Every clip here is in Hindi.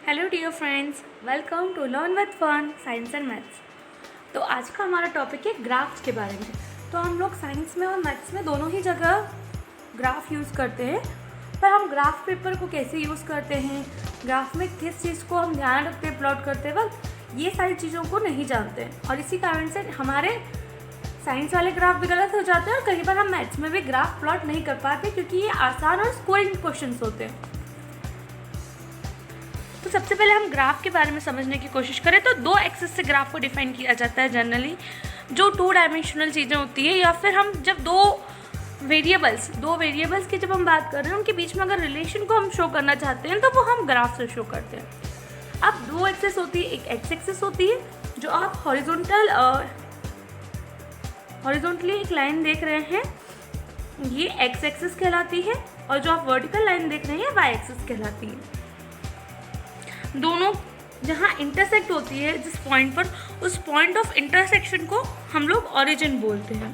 Hello dear friends, welcome to learn with fun science and maths. तो आज का हमारा टॉपिक है ग्राफ्स के बारे में। तो हम लोग साइंस में और मैथ्स में दोनों ही जगह ग्राफ यूज़ करते हैं, पर हम ग्राफ पेपर को कैसे यूज़ करते हैं, ग्राफ में किस चीज़ को हम ध्यान रखते हैं प्लॉट करते वक्त, ये सारी चीज़ों को नहीं जानते हैं। और इसी कारण से हमारे साइंस वाले ग्राफ भी गलत हो जाते हैं और कई बार हम मैथ्स में भी ग्राफ प्लॉट नहीं कर पाते क्योंकि ये आसान और स्कोरिंग क्वेश्चंस होते हैं। तो सबसे पहले हम ग्राफ के बारे में समझने की कोशिश करें तो दो एक्सिस से ग्राफ को डिफाइन किया जाता है जनरली, जो 2 डायमेंशनल चीज़ें होती है, या फिर हम जब दो वेरिएबल्स की जब हम बात कर रहे हैं उनके बीच में अगर रिलेशन को हम शो करना चाहते हैं तो वो हम ग्राफ से शो करते हैं। अब 2 एक्सिस होती है, एक एक्स एक्सिस होती है जो आप हॉरिजॉन्टली एक लाइन देख रहे हैं, ये एक्स एक्सिस कहलाती है, और जो आप वर्टिकल लाइन देख रहे हैं वाई एक्सिस कहलाती है। दोनों जहाँ इंटरसेक्ट होती है जिस पॉइंट पर, उस पॉइंट ऑफ इंटरसेक्शन को हम लोग ओरिजिन बोलते हैं।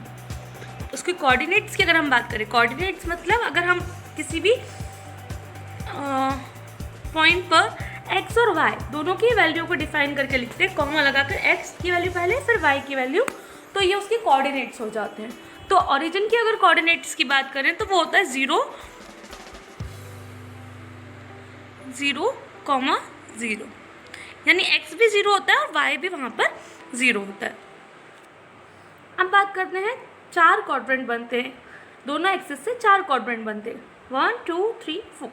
उसके कोऑर्डिनेट्स की अगर हम बात करें, कोऑर्डिनेट्स मतलब अगर हम किसी भी पॉइंट पर एक्स और वाई दोनों की वैल्यू को डिफाइन करके लिखते हैं, कॉमा लगाकर एक्स की वैल्यू पहले फिर वाई की वैल्यू, तो ये उसके कोऑर्डिनेट्स हो जाते हैं। तो ओरिजिन की अगर कोऑर्डिनेट्स की बात करें तो वो होता है 0, 0, यानी x भी 0 होता है और y भी वहाँ पर 0 होता है। अब बात करते हैं, 4 क्वाड्रेंट बनते हैं, दोनों एक्सिस से 4 क्वाड्रेंट बनते हैं, 1 2 3 4।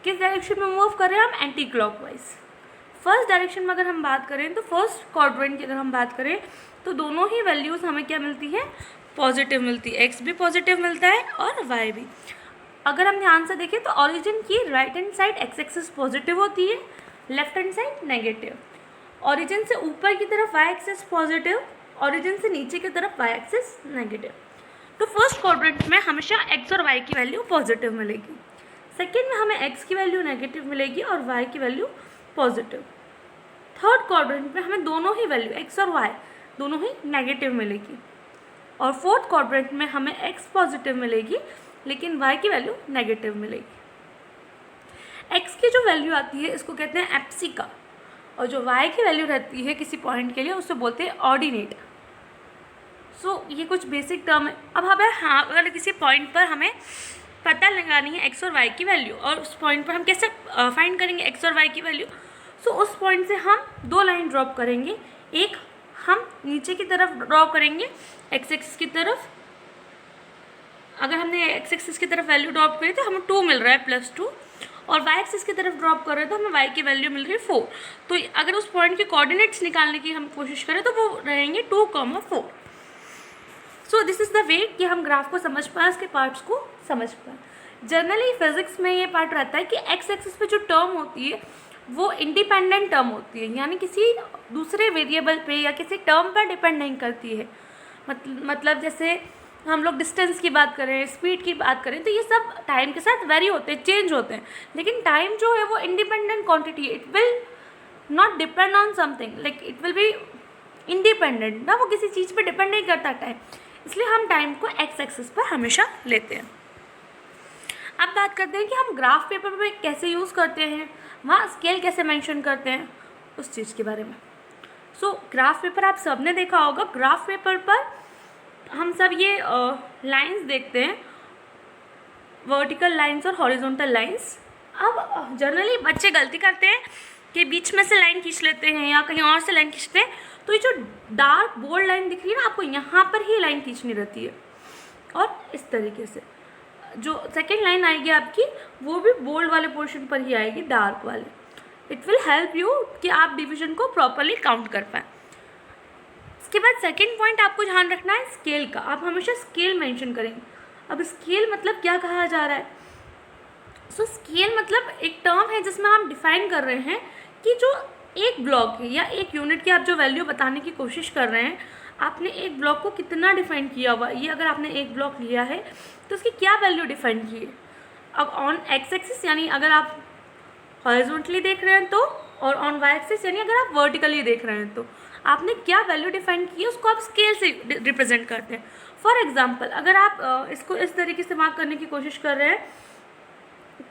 किस डायरेक्शन में मूव कर रहे हैं हम? Anti clockwise. फर्स्ट डायरेक्शन में अगर हम बात करें तो फर्स्ट क्वाड्रेंट की अगर हम बात करें तो दोनों ही वैल्यूज़ हमें क्या मिलती है? पॉजिटिव मिलती है, x भी पॉजिटिव मिलता है और y भी। अगर हम ध्यान से देखें तो ऑरिजिन की right hand side x axis positive होती है, left hand side negative. Origin से ऊपर की तरफ वाई एक्सिस पॉजिटिव, ऑरिजिन से नीचे की तरफ वाई एक्सिस नेगेटिव। तो फर्स्ट क्वाड्रेंट में हमेशा एक्स और वाई की वैल्यू पॉजिटिव मिलेगी, सेकेंड में हमें एक्स की वैल्यू नेगेटिव मिलेगी और वाई की वैल्यू पॉजिटिव। थर्ड क्वाड्रेंट में हमें दोनों ही वैल्यू एक्स और वाई दोनों ही नेगेटिव मिलेगी, और फोर्थ क्वाड्रेंट में हमें एक्स पॉजिटिव मिलेगी लेकिन वाई की वैल्यू नेगेटिव मिलेगी। एक्स की जो वैल्यू आती है इसको कहते हैं एप्सिका, और जो वाई की वैल्यू रहती है किसी पॉइंट के लिए उससे बोलते हैं ऑर्डिनेट। सो ये कुछ बेसिक टर्म है। अब हमें अगर किसी पॉइंट पर हमें पता लगानी है एक्स और वाई की वैल्यू, और उस पॉइंट पर हम कैसे फाइंड करेंगे एक्स और वाई की वैल्यू? सो उस पॉइंट से हम 2 लाइन ड्रॉप करेंगे, एक हम नीचे की तरफ ड्रॉ करेंगे एक्स एक्सिस की तरफ, अगर हमने एक्स एक्सिस की तरफ वैल्यू ड्रॉप करी तो हमें 2 मिल रहा है +2, और वाई एक्सिस की तरफ ड्रॉप कर रहे हैं तो हमें वाई की वैल्यू मिल रही है 4। तो अगर उस पॉइंट के कोऑर्डिनेट्स निकालने की हम कोशिश करें तो वो रहेंगे 2, 4। So this is the way कि हम ग्राफ को समझ पाएँ, इसके पार्ट्स को समझ पाएँ। जनरली फिजिक्स में ये पार्ट रहता है कि एक्स एक्सिस पे जो टर्म होती है वो इंडिपेंडेंट टर्म होती है, यानी किसी दूसरे वेरिएबल पे या किसी टर्म पर डिपेंड नहीं करती है। मतलब जैसे हम लोग डिस्टेंस की बात करें, स्पीड की बात करें, तो ये सब टाइम के साथ वेरी होते हैं, चेंज होते हैं, लेकिन टाइम जो है वो इंडिपेंडेंट क्वांटिटी है, it will not depend on something, like it will be independent ना, वो किसी चीज़ पे डिपेंड नहीं करता टाइम, इसलिए हम टाइम को एक्स एक्सिस पर हमेशा लेते हैं। अब बात करते हैं कि हम ग्राफ पेपर में कैसे यूज़ करते हैं, वहाँ स्केल कैसे मेंशन करते हैं, उस चीज़ के बारे में। सो ग्राफ पेपर आप सबने देखा होगा, ग्राफ पेपर पर हम सब ये लाइंस देखते हैं, वर्टिकल लाइंस और हॉरिजॉन्टल लाइंस। अब जनरली बच्चे गलती करते हैं कि बीच में से लाइन खींच लेते हैं या कहीं और से लाइन खींचते हैं, तो ये जो डार्क बोल्ड लाइन दिख रही है ना, आपको यहाँ पर ही लाइन खींचनी रहती है, और इस तरीके से जो सेकेंड लाइन आएगी आपकी वो भी बोल्ड वाले पोर्शन पर ही आएगी, डार्क वाले। इट विल हेल्प यू कि आप डिविजन को प्रॉपरली काउंट कर पाएँ। इसके बाद सेकेंड पॉइंट आपको ध्यान रखना है स्केल का, आप हमेशा स्केल मेंशन करेंगे। अब स्केल मतलब क्या कहा जा रहा है? सो स्केल मतलब एक टर्म है जिसमें हम डिफाइन कर रहे हैं कि जो एक ब्लॉक है या एक यूनिट की आप जो वैल्यू बताने की कोशिश कर रहे हैं, आपने एक ब्लॉक को कितना डिफाइन किया हुआ, ये अगर आपने एक ब्लॉक लिया है तो उसकी क्या वैल्यू डिफाइन की है। अब ऑन एक्स एक्सिस यानी अगर आप हॉरिजॉन्टली देख रहे हैं तो, और ऑन वाई एक्सिस यानी अगर आप वर्टिकली देख रहे हैं तो आपने क्या वैल्यू डिफाइन की है, उसको आप स्केल से रिप्रेजेंट करते हैं। फॉर एग्जांपल अगर आप इसको इस तरीके से मार्क करने की कोशिश कर रहे हैं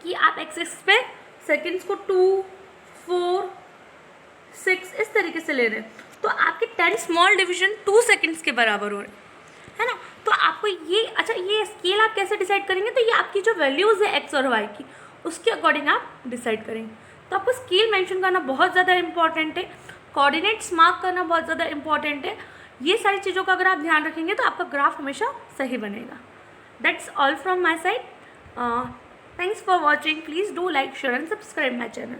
कि आप एक्सिस पे सेकंड्स को 2, 4, 6 इस तरीके से ले रहे हैं, तो आपके 10 स्मॉल डिवीजन 2 सेकेंड्स के बराबर हो रहे हैं, है ना। तो आपको ये, अच्छा ये स्केल आप कैसे डिसाइड करेंगे, तो ये आपकी जो वैल्यूज़ है एक्स और वाई की, उसके अकॉर्डिंग आप डिसाइड करेंगे। तो आपको स्केल मेंशन करना बहुत ज़्यादा इंपॉर्टेंट है, कोऑर्डिनेट्स मार्क करना बहुत ज़्यादा इंपॉर्टेंट है। ये सारी चीज़ों का अगर आप ध्यान रखेंगे तो आपका ग्राफ हमेशा सही बनेगा। That's all from my side. Thanks for watching. Please do like, share and subscribe my channel.